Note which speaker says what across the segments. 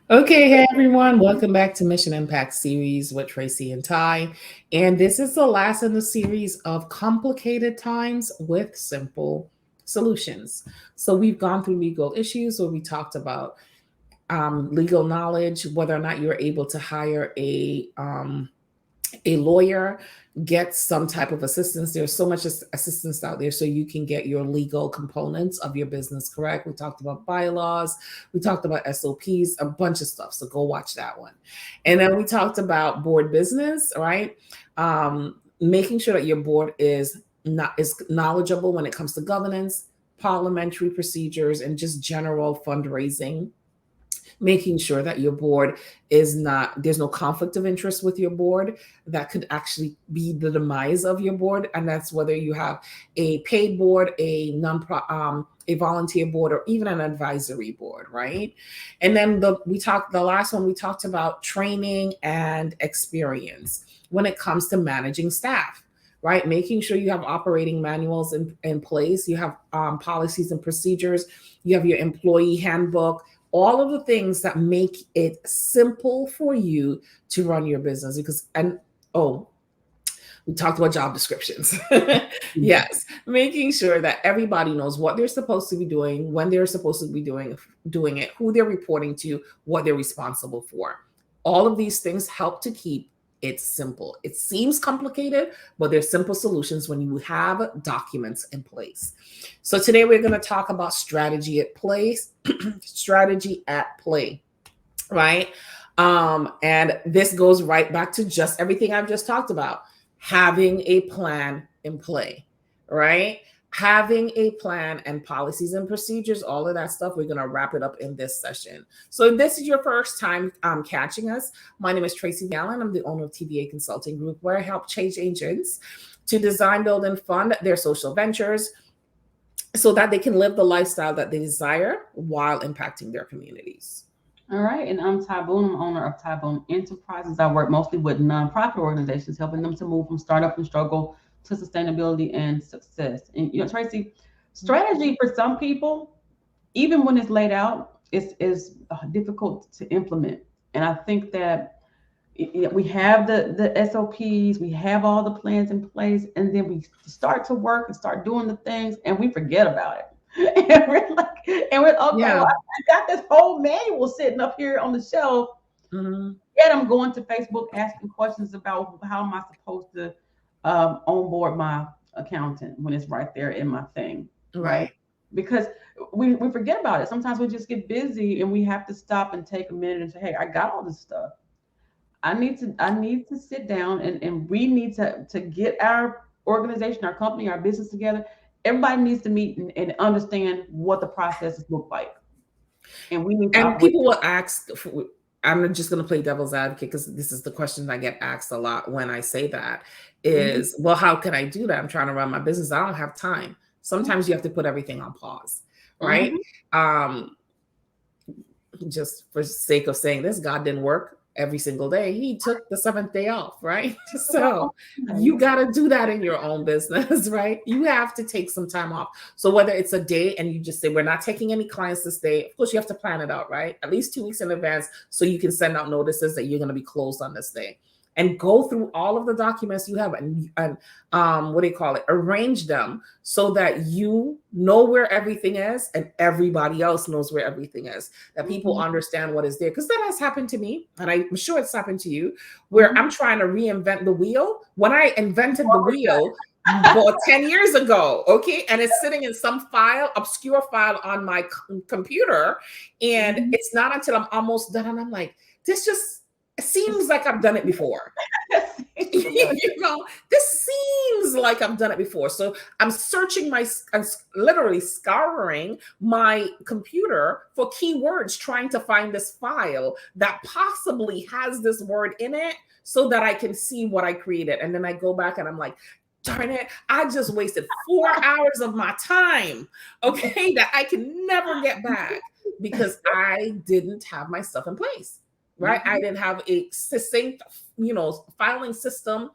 Speaker 1: Okay, hey everyone, welcome back to Mission Impact series with Tracy and Ty. And this is the last in the series of complicated times with simple solutions. So we've gone through legal issues where we talked about legal knowledge, whether or not you're able to hire a lawyer, get some type of assistance. There's so much assistance out there so you can get your legal components of your business correct. We talked about bylaws, we talked about SOPs, a bunch of stuff. So go watch that one. And then we talked about board business, right? Making sure that your board is knowledgeable when it comes to governance, parliamentary procedures, and just general fundraising, making sure that your board is not, there's no conflict of interest with your board that could actually be the demise of your board. And that's whether you have a paid board, a volunteer board, or even an advisory board, right? And then the last one we talked about training and experience when it comes to managing staff, right? Making sure you have operating manuals in place, you have policies and procedures, you have your employee handbook, all of the things that make it simple for you to run your business. Oh, we talked about job descriptions. Yes, making sure that everybody knows what they're supposed to be doing, when they're supposed to be doing it, who they're reporting to, what they're responsible for. All of these things help to keep it simple. It seems complicated, but there's simple solutions when you have documents in place. So today we're going to talk about strategy at place, strategy at play, right? And this goes right back to just everything I've just talked about. Having a plan in play, right? Having a plan and policies and procedures, all of that stuff, we're going to wrap it up in this session. So if this is your first time catching us, my name is Tracy Allen. I'm the owner of TVA Consulting Group, where I help change agents to design, build, and fund their social ventures so that they can live the lifestyle that they desire while impacting their communities.
Speaker 2: All right, and I'm Ty Boone. I'm owner of Ty Boone Enterprises. I work mostly with nonprofit organizations, helping them to move from startup and struggle to sustainability and success. And Tracy, strategy for some people, even when it's laid out, is difficult to implement. And I think that we have the SOPs, we have all the plans in place, and then we start to work and start doing the things, and we forget about it. And we're okay.
Speaker 1: Yeah.
Speaker 2: Well, I got this whole manual sitting up here on the shelf.
Speaker 1: Mm-hmm.
Speaker 2: Yet I'm going to Facebook asking questions about how am I supposed to onboard my accountant when it's right there in my thing, right?
Speaker 1: Right.
Speaker 2: Because we forget about it. Sometimes we just get busy and we have to stop and take a minute and say, hey, I got all this stuff. I need to sit down and we need to get our organization, our company, our business together. Everybody needs to meet and understand what the processes look like. And we need to
Speaker 1: And
Speaker 2: operate.
Speaker 1: people will ask, I'm just going to play devil's advocate because this is the question I get asked a lot when I say that
Speaker 2: Mhm.
Speaker 1: is, well, how can I do that? I'm trying to run my business. I don't have time. Sometimes you have to put everything on pause, right?
Speaker 2: Mhm.
Speaker 1: Um, just for sake of saying this, God didn't work every single day. He took the seventh day off, right? So you got to do that in your own business, right? You have to take some time off. So whether it's a day and you just say, we're not taking any clients this day, of course, you have to plan it out, right? At least 2 weeks in advance so you can send out notices that you're going to be closed on this day. And go through all of the documents you have and what do you call it? Arrange them so that you know where everything is and everybody else knows where everything is, that people
Speaker 2: Mhm.
Speaker 1: understand what is there. Because that has happened to me, and I'm sure it's happened to you, where
Speaker 2: Mhm.
Speaker 1: I'm trying to reinvent the wheel. When I invented the wheel about 10 years ago, okay, and it's sitting in some file, obscure file on my computer, and
Speaker 2: Mhm.
Speaker 1: it's not until I'm almost done, and I'm like, this just seems like I've done it before. This seems like I've done it before. So I'm searching I'm literally scouring my computer for keywords, trying to find this file that possibly has this word in it so that I can see what I created. And then I go back and I'm like, darn it, I just wasted 4 hours of my time, okay, that I can never get back because I didn't have my stuff in place, right? I
Speaker 2: Mhm.
Speaker 1: didn't have a succinct, filing system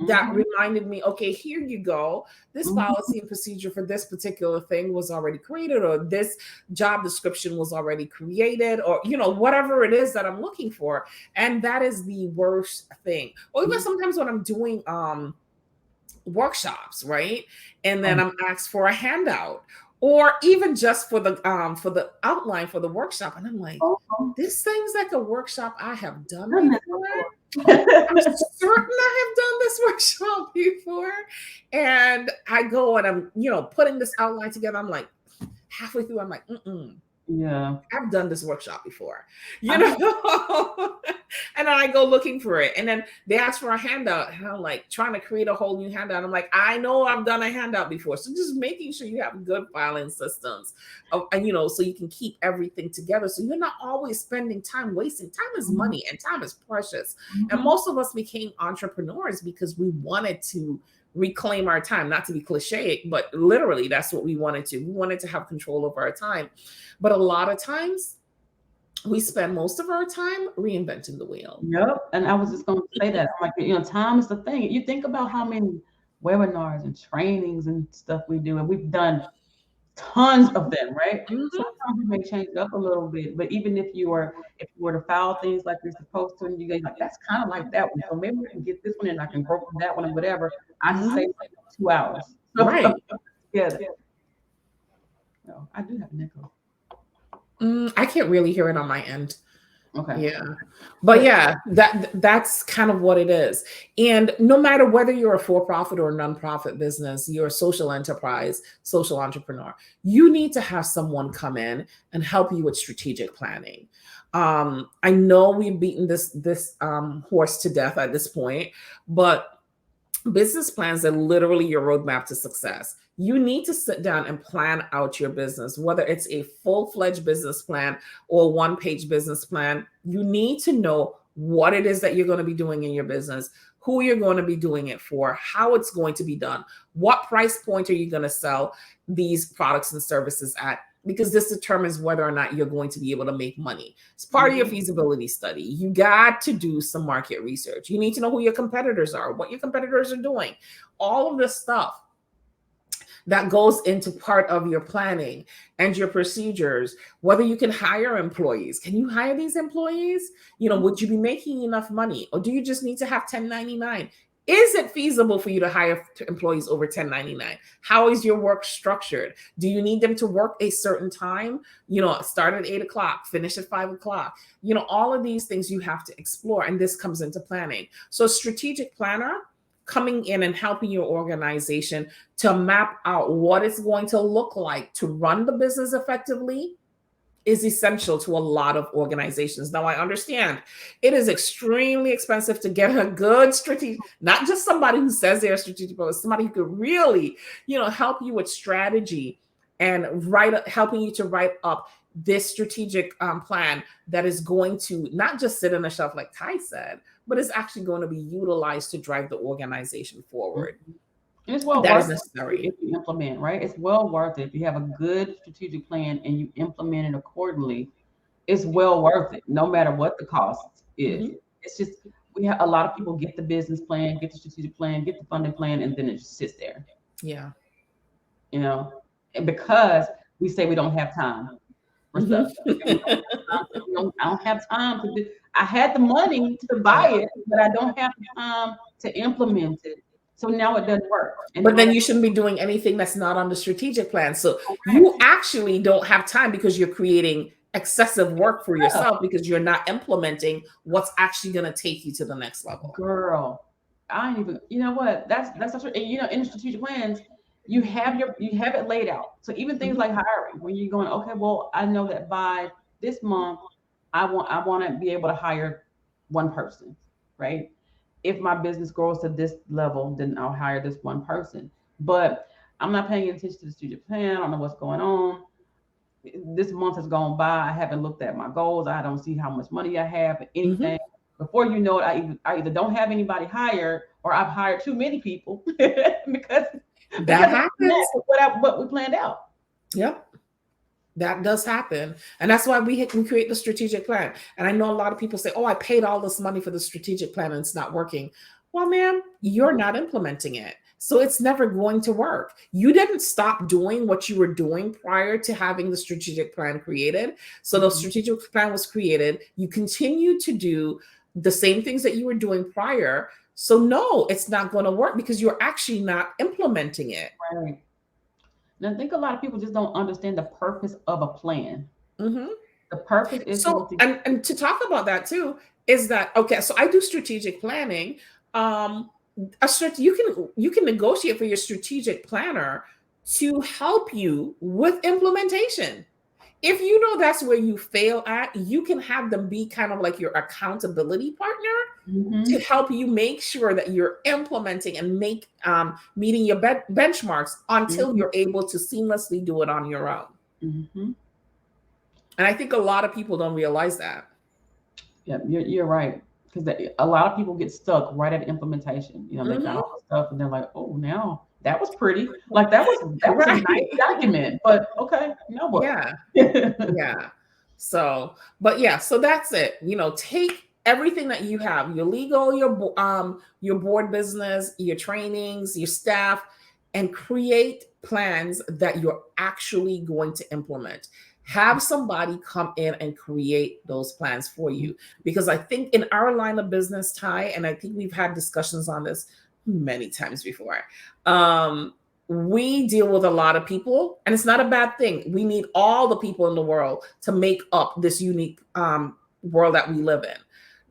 Speaker 1: that reminded me, okay, here you go. This policy and procedure for this particular thing was already created, or this job description was already created, or, whatever it is that I'm looking for. And that is the worst thing. Or even sometimes when I'm doing workshops, right? And then I'm asked for a handout, or even just for the outline for the workshop. And I'm like, this seems like a workshop I have done before. I'm certain I have done this workshop before. And I go and I'm, putting this outline together. I'm like, halfway through, I'm like,
Speaker 2: yeah,
Speaker 1: I've done this workshop before, and then I go looking for it. And then they ask for a handout. And I'm like trying to create a whole new handout. I'm like, I know I've done a handout before. So just making sure you have good filing systems, and, so you can keep everything together. So you're not always spending time wasting. Time is money and time is precious. And most of us became entrepreneurs because we wanted to reclaim our time, not to be cliche, but literally that's what we wanted to. We wanted to have control over our time. But a lot of times we spend most of our time reinventing the wheel.
Speaker 2: Yep. And I was just going to say that. I'm like, time is the thing. You think about how many webinars and trainings and stuff we do, and we've done tons of them, right? Sometimes we may change it up a little bit, but even if you were to file things like you're supposed to, and you guys like, that's kind of like that one. So maybe we can get this one and I can grow from that one and whatever. I just say like 2 hours.
Speaker 1: Right.
Speaker 2: Yeah. No, I do have an echo.
Speaker 1: I can't really hear it on my end.
Speaker 2: Okay.
Speaker 1: Yeah. But yeah, that's kind of what it is. And no matter whether you're a for-profit or a nonprofit business, you're a social enterprise, social entrepreneur, you need to have someone come in and help you with strategic planning. I know we've beaten this horse to death at this point, but business plans are literally your roadmap to success. You need to sit down and plan out your business, whether it's a full-fledged business plan or a one-page business plan. You need to know what it is that you're going to be doing in your business, who you're going to be doing it for, how it's going to be done, what price point are you going to sell these products and services at, because this determines whether or not you're going to be able to make money. It's part of your feasibility study. You got to do some market research. You need to know who your competitors are, what your competitors are doing, all of this stuff that goes into part of your planning and your procedures, whether you can hire employees. Can you hire these employees? Would you be making enough money? Or do you just need to have 1099? Is it feasible for you to hire employees over 1099? How is your work structured? Do you need them to work a certain time? Start at 8 o'clock, finish at 5 o'clock. All of these things you have to explore, and this comes into planning. So strategic planner coming in and helping your organization to map out what it's going to look like to run the business effectively is essential to a lot of organizations. Now, I understand it is extremely expensive to get a good strategic, not just somebody who says they're a strategic, but somebody who could really, help you with strategy and helping you to write up this strategic plan that is going to not just sit on a shelf like Ty said, but is actually going to be utilized to drive the organization forward.
Speaker 2: And it's well
Speaker 1: that
Speaker 2: worth
Speaker 1: is necessary.
Speaker 2: it if you implement, right? It's well worth it if you have a good strategic plan and you implement it accordingly. It's well worth it, no matter what the cost is. It's just we have a lot of people get the business plan, get the strategic plan, get the funding plan, and then it just sits there.
Speaker 1: Yeah.
Speaker 2: And because we say we don't have time for stuff. I don't have time to do. I had the money to buy it, but I don't have the time to implement it. So now it doesn't work.
Speaker 1: But then you shouldn't be doing anything that's not on the strategic plan. So you actually don't have time because you're creating excessive work for yourself because you're not implementing what's actually going to take you to the next level.
Speaker 2: Girl, I ain't even. You know what? That's and, in the strategic plans, you have it laid out. So even things like hiring, when you're going, okay, well, I know that by this month, I want to be able to hire one person, right? If my business grows to this level, then I'll hire this one person. But I'm not paying attention to the strategic plan. I don't know what's going on. This month has gone by. I haven't looked at my goals. I don't see how much money I have, anything. Before you know it, I either don't have anybody hired or I've hired too many people because
Speaker 1: that happens.
Speaker 2: What we planned out.
Speaker 1: Yep. That does happen. And that's why we create the strategic plan. And I know a lot of people say, oh, I paid all this money for the strategic plan and it's not working. Well, ma'am, you're not implementing it. So it's never going to work. You didn't stop doing what you were doing prior to having the strategic plan created. So the strategic plan was created. You continue to do the same things that you were doing prior. So no, it's not going to work because you're actually not implementing it.
Speaker 2: Right. And I think a lot of people just don't understand the purpose of a plan.
Speaker 1: Mm-hmm.
Speaker 2: The purpose is
Speaker 1: So, and to talk about that too, is that okay? So I do strategic planning. You can negotiate for your strategic planner to help you with implementation. If you know that's where you fail at, you can have them be kind of like your accountability partner to help you make sure that you're implementing and meeting your benchmarks until you're able to seamlessly do it on your own. And I think a lot of people don't realize that.
Speaker 2: Yeah, you're right. Because a lot of people get stuck right at implementation. You know, they got all the stuff and they're like, oh, now that was pretty. Like that was a nice document. But okay, now what?
Speaker 1: Yeah. Yeah. So, but yeah, so that's it. You know, take everything that you have, your legal, your board business, your trainings, your staff, and create plans that you're actually going to implement. Have somebody come in and create those plans for you. Because I think in our line of business, Ty, and I think we've had discussions on this many times before, we deal with a lot of people, and it's not a bad thing. We need all the people in the world to make up this unique world that we live in.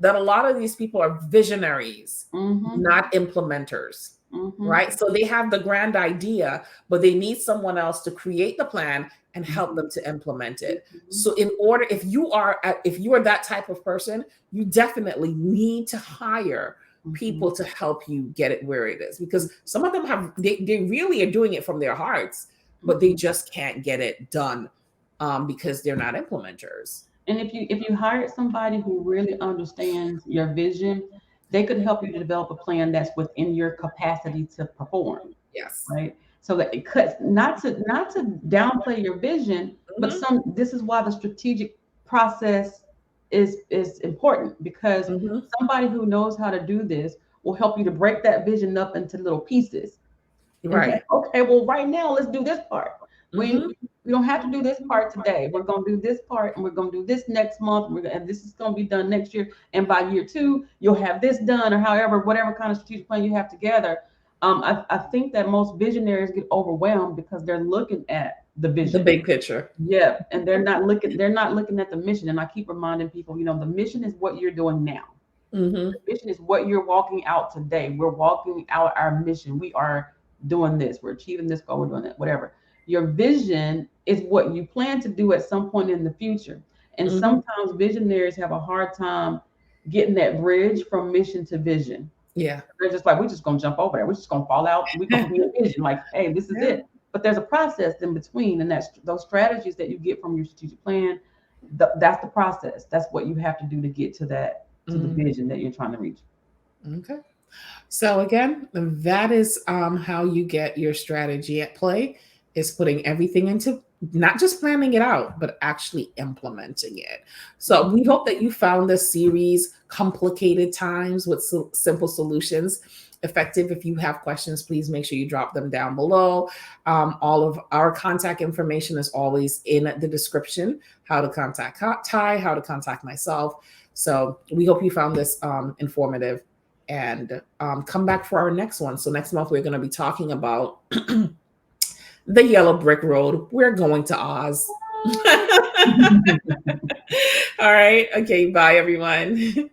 Speaker 1: That a lot of these people are visionaries, not implementers. Right? So they have the grand idea, but they need someone else to create the plan and help them to implement it. So if you are that type of person, you definitely need to hire people to help you get it where it is, because some of them they really are doing it from their hearts, but they just can't get it done because they're not implementers.
Speaker 2: And if you hired somebody who really understands your vision, they could help you to develop a plan that's within your capacity to perform.
Speaker 1: Yes.
Speaker 2: Right. So that it cuts not to downplay your vision, but this is why the strategic process is important, because somebody who knows how to do this will help you to break that vision up into little pieces.
Speaker 1: Right.
Speaker 2: Say, okay, well, right now let's do this part. We don't have to do this part today. We're going to do this part, and we're going to do this next month. And this is going to be done next year. And by year 2, you'll have this done, or whatever kind of strategic plan you have together. I think that most visionaries get overwhelmed because they're looking at the vision,
Speaker 1: the big picture.
Speaker 2: Yeah, and they're not looking at the mission. And I keep reminding people, you know, the mission is what you're doing now. The mission is what you're walking out today. We're walking out our mission. We are doing this. We're achieving this goal. We're doing that. Whatever. Your vision is what you plan to do at some point in the future. And sometimes visionaries have a hard time getting that bridge from mission to vision.
Speaker 1: Yeah.
Speaker 2: They're just like, we're just going to jump over there. We're just going to fall out. We're going to be a vision. Like, hey, this is it. But there's a process in between. And that's those strategies that you get from your strategic plan. That's the process. That's what you have to do to get to that, to the vision that you're trying to reach.
Speaker 1: Okay. So again, that is how you get your strategy at play, is putting everything into not just planning it out, but actually implementing it. So we hope that you found this series, Complicated Times with Simple Solutions, effective. If you have questions, please make sure you drop them down below. All of our contact information is always in the description, how to contact Ty, how to contact myself. So we hope you found this informative, and come back for our next one. So next month, we're going to be talking about the yellow brick road. We're going to Oz. All right. Okay. Bye, everyone.